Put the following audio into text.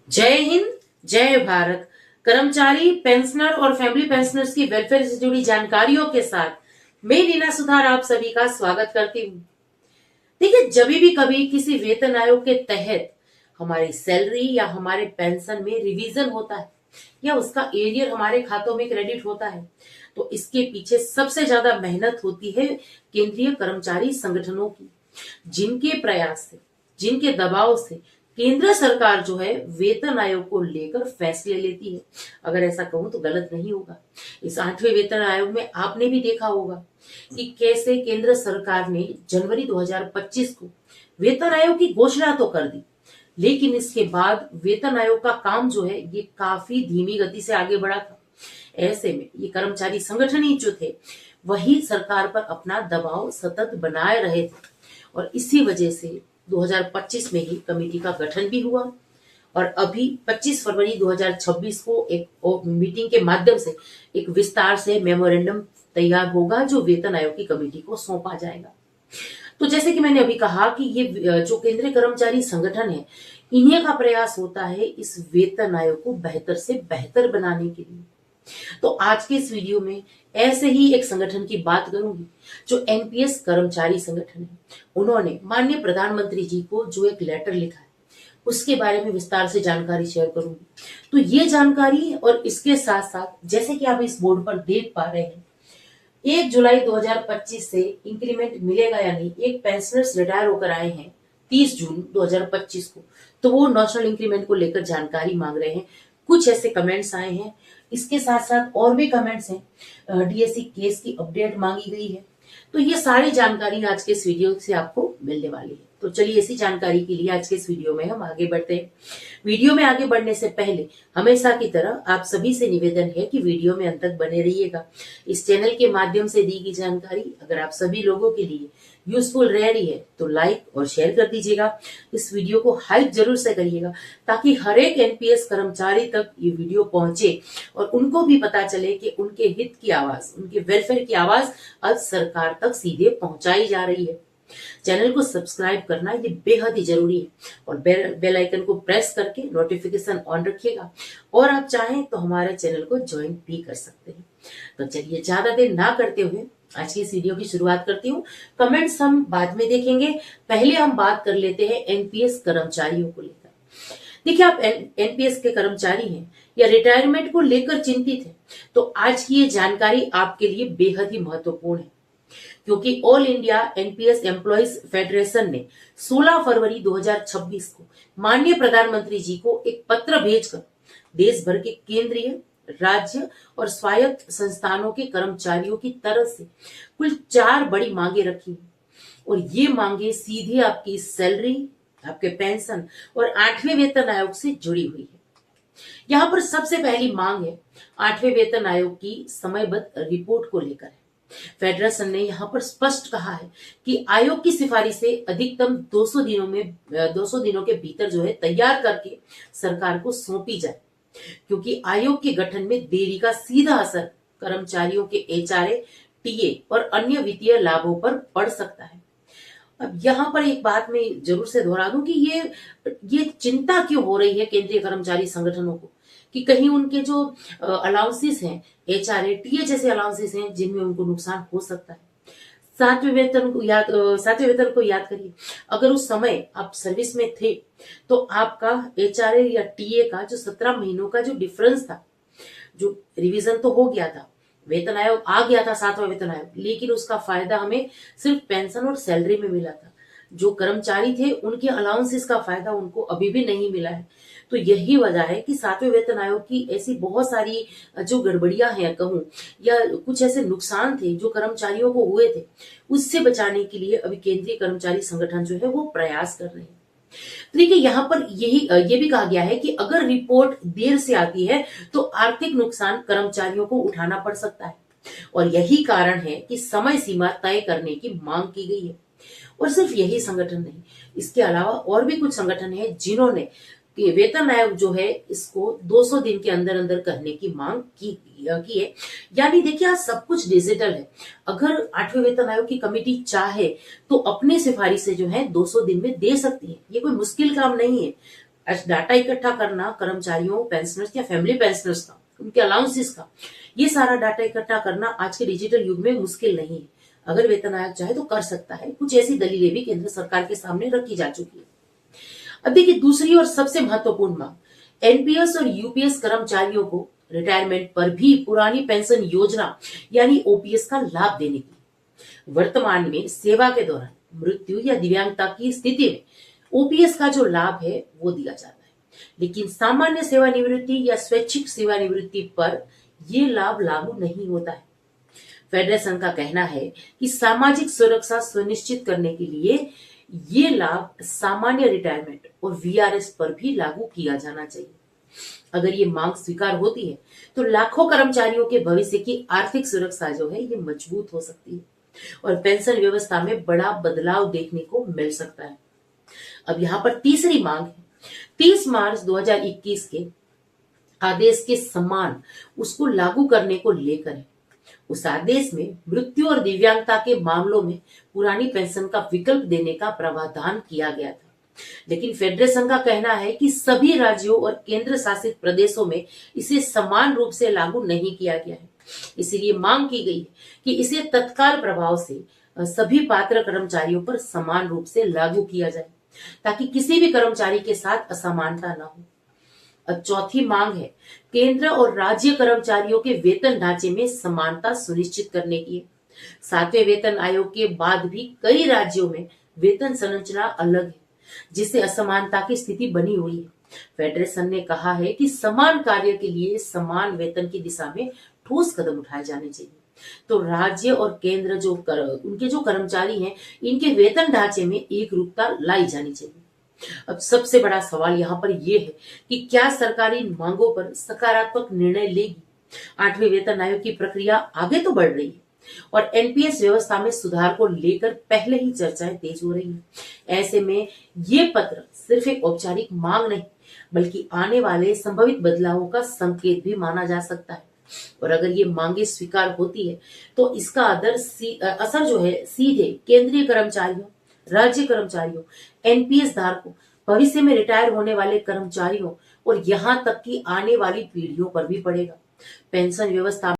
जय हिंद। जय भारत। कर्मचारी, पेंशनर और फैमिली पेंशनर्स की वेलफेयर से जुड़ी जानकारियों के साथ मैं नीना सुधार आप सभी का स्वागत करती हूँ। देखिए, जब भी कभी किसी वेतन आयोग के तहत हमारी सैलरी या हमारे पेंशन में रिवीजन होता है या उसका एरियर हमारे खातों में क्रेडिट होता है, तो इसके पीछे सबसे ज्यादा मेहनत होती है केंद्रीय कर्मचारी संगठनों की, जिनके प्रयास से, जिनके दबाव से केंद्र सरकार जो है वेतन आयोग को लेकर फैसले लेती है। अगर ऐसा कहूं तो गलत नहीं होगा। इस 8वें वेतन आयोग में आपने भी देखा होगा कि कैसे केंद्र सरकार ने जनवरी 2025 को वेतन आयोग की घोषणा तो कर दी, लेकिन इसके बाद वेतन आयोग का काम जो है ये काफी धीमी गति से आगे बढ़ा था। ऐसे में ये कर्मचारी संगठन ही जो थे वही सरकार पर अपना दबाव सतत बनाए रहे थे, और इसी वजह से 2025 में ही कमेटी का गठन भी हुआ। और अभी 25 फरवरी 2026 को एक मीटिंग के माध्यम से एक विस्तार से मेमोरेंडम तैयार होगा जो वेतन आयोग की कमेटी को सौंपा जाएगा। तो जैसे कि मैंने अभी कहा कि ये जो केंद्रीय कर्मचारी संगठन है, इन्हीं का प्रयास होता है इस वेतन आयोग को बेहतर से बेहतर बनाने के लिए। तो आज के इस वीडियो में ऐसे ही एक संगठन की बात करूंगी जो एनपीएस कर्मचारी संगठन है। उन्होंने माननीय प्रधानमंत्री जी को जो एक लेटर लिखा है उसके बारे में विस्तार से जानकारी शेयर करूंगी। तो ये जानकारी और इसके साथ साथ जैसे कि आप इस बोर्ड पर देख पा रहे हैं, 1 जुलाई 2025 से इंक्रीमेंट मिलेगा या नहीं। एक पेंशनर्स रिटायर होकर आए हैं 30 जून 2025 को, तो वो नेशनल इंक्रीमेंट को लेकर जानकारी मांग रहे हैं। कुछ ऐसे कमेंट्स आए हैं, इसके साथ साथ और भी कमेंट्स हैं। डीएससी केस की अपडेट मांगी गई है। तो ये सारी जानकारी आज के इस वीडियो से आपको मिलने वाली है। तो चलिए इसी जानकारी के लिए आज के इस वीडियो में हम आगे बढ़ते हैं। वीडियो में आगे बढ़ने से पहले हमेशा की तरह आप सभी से निवेदन है कि वीडियो में अंत तक बने रहिएगा। इस चैनल के माध्यम से दी गई जानकारी अगर आप सभी लोगों के लिए यूजफुल रह रही है तो लाइक और शेयर कर दीजिएगा। इस वीडियो को हाइप जरूर से करिएगा ताकि हर एक एनपीएस कर्मचारी तक ये वीडियो पहुंचे और उनको भी पता चले कि उनके हित की आवाज, उनके वेलफेयर की आवाज अब सरकार तक सीधे पहुंचाई जा रही है। चैनल को सब्सक्राइब करना ये बेहद ही जरूरी है और बेल आइकन को प्रेस करके नोटिफिकेशन ऑन रखिएगा, और आप चाहें तो हमारे चैनल को ज्वाइन भी कर सकते हैं। तो चलिए ज्यादा देर ना करते हुए आज की इस वीडियो की शुरुआत करती हूँ। कमेंट्स हम बाद में देखेंगे, पहले हम बात कर लेते हैं एनपीएस कर्मचारियों को लेकर। देखिए, आप एनपीएस के कर्मचारी हैं या रिटायरमेंट को लेकर चिंतित हैं, तो आज की ये जानकारी आपके लिए बेहद ही महत्वपूर्ण है, क्योंकि all India NPS employees federation ने 16 फरवरी 2026 को माननीय प्रधानमंत्री जी को एक पत्र भेजकर देश भर के केंद्रीय, राज्य और स्वायत्त संस्थानों के कर्मचारियों की तरफ से कुल 4 बड़ी मांगे रखी, और ये मांगे सीधे आपकी सैलरी, आपके पेंशन और 8वें वेतन आयोग से जुड़ी हुई है। यहाँ पर सबसे पहली मांग है 8वें वेतन आयोग की समयबद्ध रिपोर्ट को लेकर है। फेडरेशन ने यहाँ पर स्पष्ट कहा है कि आयोग की सिफारिश से अधिकतम 200 दिनों के भीतर जो है तैयार करके सरकार को सौंपी जाए, क्योंकि आयोग के गठन में देरी का सीधा असर कर्मचारियों के एचआरए, टीए और अन्य वित्तीय लाभों पर पड़ सकता है। अब यहाँ पर एक बात मैं जरूर से दोहरा दूं कि ये चिंता क्यों हो रही है केंद्रीय कर्मचारी संगठनों को कि कहीं उनके जो अलाउंसेस हैं, एचआरए, टीए जैसे अलाउंसेस हैं जिनमें उनको नुकसान हो सकता है। 7वें वेतन को याद करिए। अगर उस समय आप सर्विस में थे तो आपका एचआरए या टीए का जो 17 महीनों का जो डिफरेंस था, जो रिवीजन तो हो गया था, वेतन आयोग आ गया था 7वां वेतन आयोग, लेकिन उसका फायदा हमें सिर्फ पेंशन और सैलरी में मिला था। जो कर्मचारी थे उनके अलाउंसेस का फायदा उनको अभी भी नहीं मिला है। तो यही वजह है कि 7वें वेतन आयोग की ऐसी बहुत सारी जो गड़बड़ियां हैं कहूं, या कुछ ऐसे नुकसान थे जो कर्मचारियों को हुए थे, उससे बचाने के लिए अभी केंद्रीय कर्मचारी संगठन जो है वो प्रयास कर रहे हैं। तो देखिए, यहाँ पर ये भी कहा गया है कि अगर रिपोर्ट देर से आती है तो आर्थिक नुकसान कर्मचारियों को उठाना पड़ सकता है, और यही कारण है कि समय सीमा तय करने की मांग की गई है। और सिर्फ यही संगठन नहीं, इसके अलावा और भी कुछ संगठन हैं जिन्होंने कि वेतन आयोग जो है इसको 200 दिन के अंदर अंदर करने की मांग की है। यानी देखिए, आज सब कुछ डिजिटल है। अगर 8वें वेतन आयोग की कमेटी चाहे तो अपनी सिफारिश से जो है 200 दिन में दे सकती है। ये कोई मुश्किल काम नहीं है। आज डाटा इकट्ठा करना कर्मचारियों, पेंशनर्स या फैमिली पेंशनर्स का, उनके अलाउंसेस का, ये सारा डाटा इकट्ठा करना आज के डिजिटल युग में मुश्किल नहीं है। अगर वेतन आयोग चाहे तो कर सकता है। कुछ ऐसी दलीलें भी केंद्र सरकार के सामने रखी जा चुकी है। अब देखिए दूसरी और सबसे महत्वपूर्ण मांग, एनपीएस और यूपीएस कर्मचारियों को रिटायरमेंट पर भी पुरानी पेंशन योजना यानी ओपीएस का लाभ देने की। वर्तमान में सेवा के दौरान मृत्यु या दिव्यांगता की स्थिति में ओपीएस का जो लाभ है वो दिया जाता है, लेकिन सामान्य सेवानिवृत्ति या स्वैच्छिक सेवानिवृत्ति पर ये लाभ लागू नहीं होता है। फेडरेशन का कहना है कि सामाजिक सुरक्षा सुनिश्चित करने के लिए ये लाभ सामान्य रिटायरमेंट और वीआरएस पर भी लागू किया जाना चाहिए। अगर ये मांग स्वीकार होती है तो लाखों कर्मचारियों के भविष्य की आर्थिक सुरक्षा जो है ये मजबूत हो सकती है और पेंशन व्यवस्था में बड़ा बदलाव देखने को मिल सकता है। अब यहाँ पर तीसरी मांग है, 30 मार्च 2021 के आदेश के समान उसको लागू करने को लेकर है। उस आदेश में मृत्यु और दिव्यांगता के मामलों में पुरानी पेंशन का विकल्प देने का प्रावधान किया गया था, लेकिन फेडरेशन का कहना है कि सभी राज्यों और केंद्र शासित प्रदेशों में इसे समान रूप से लागू नहीं किया गया है। इसीलिए मांग की गई है कि इसे तत्काल प्रभाव से सभी पात्र कर्मचारियों पर समान रूप से लागू किया जाए ताकि किसी भी कर्मचारी के साथ असमानता न हो। अब चौथी मांग है केंद्र और राज्य कर्मचारियों के वेतन ढांचे में समानता सुनिश्चित करने की। 7वें वेतन आयोग के बाद भी कई राज्यों में वेतन संरचना अलग है, जिससे असमानता की स्थिति बनी हुई है। फेडरेशन ने कहा है कि समान कार्य के लिए समान वेतन की दिशा में ठोस कदम उठाए जाने चाहिए। तो राज्य और केंद्र उनके जो कर्मचारी हैं, इनके वेतन ढांचे में एक रूपता लाई जानी चाहिए। अब सबसे बड़ा सवाल यहाँ पर यह है कि क्या सरकार इन मांगों पर सकारात्मक निर्णय लेगी। 8वें वेतन आयोग की प्रक्रिया आगे तो बढ़ रही है और एनपीएस व्यवस्था में सुधार को लेकर पहले ही चर्चाएं तेज हो रही हैं। ऐसे में ये पत्र सिर्फ एक औपचारिक मांग नहीं बल्कि आने वाले संभावित बदलावों का संकेत भी माना जा सकता है। और अगर ये मांगे स्वीकार होती है तो इसका असर जो है सीधे केंद्रीय कर्मचारियों, राज्य कर्मचारियों, एनपीएस धारकों, भविष्य में रिटायर होने वाले कर्मचारियों और यहाँ तक कि आने वाली पीढ़ियों पर भी पड़ेगा। पेंशन व्यवस्था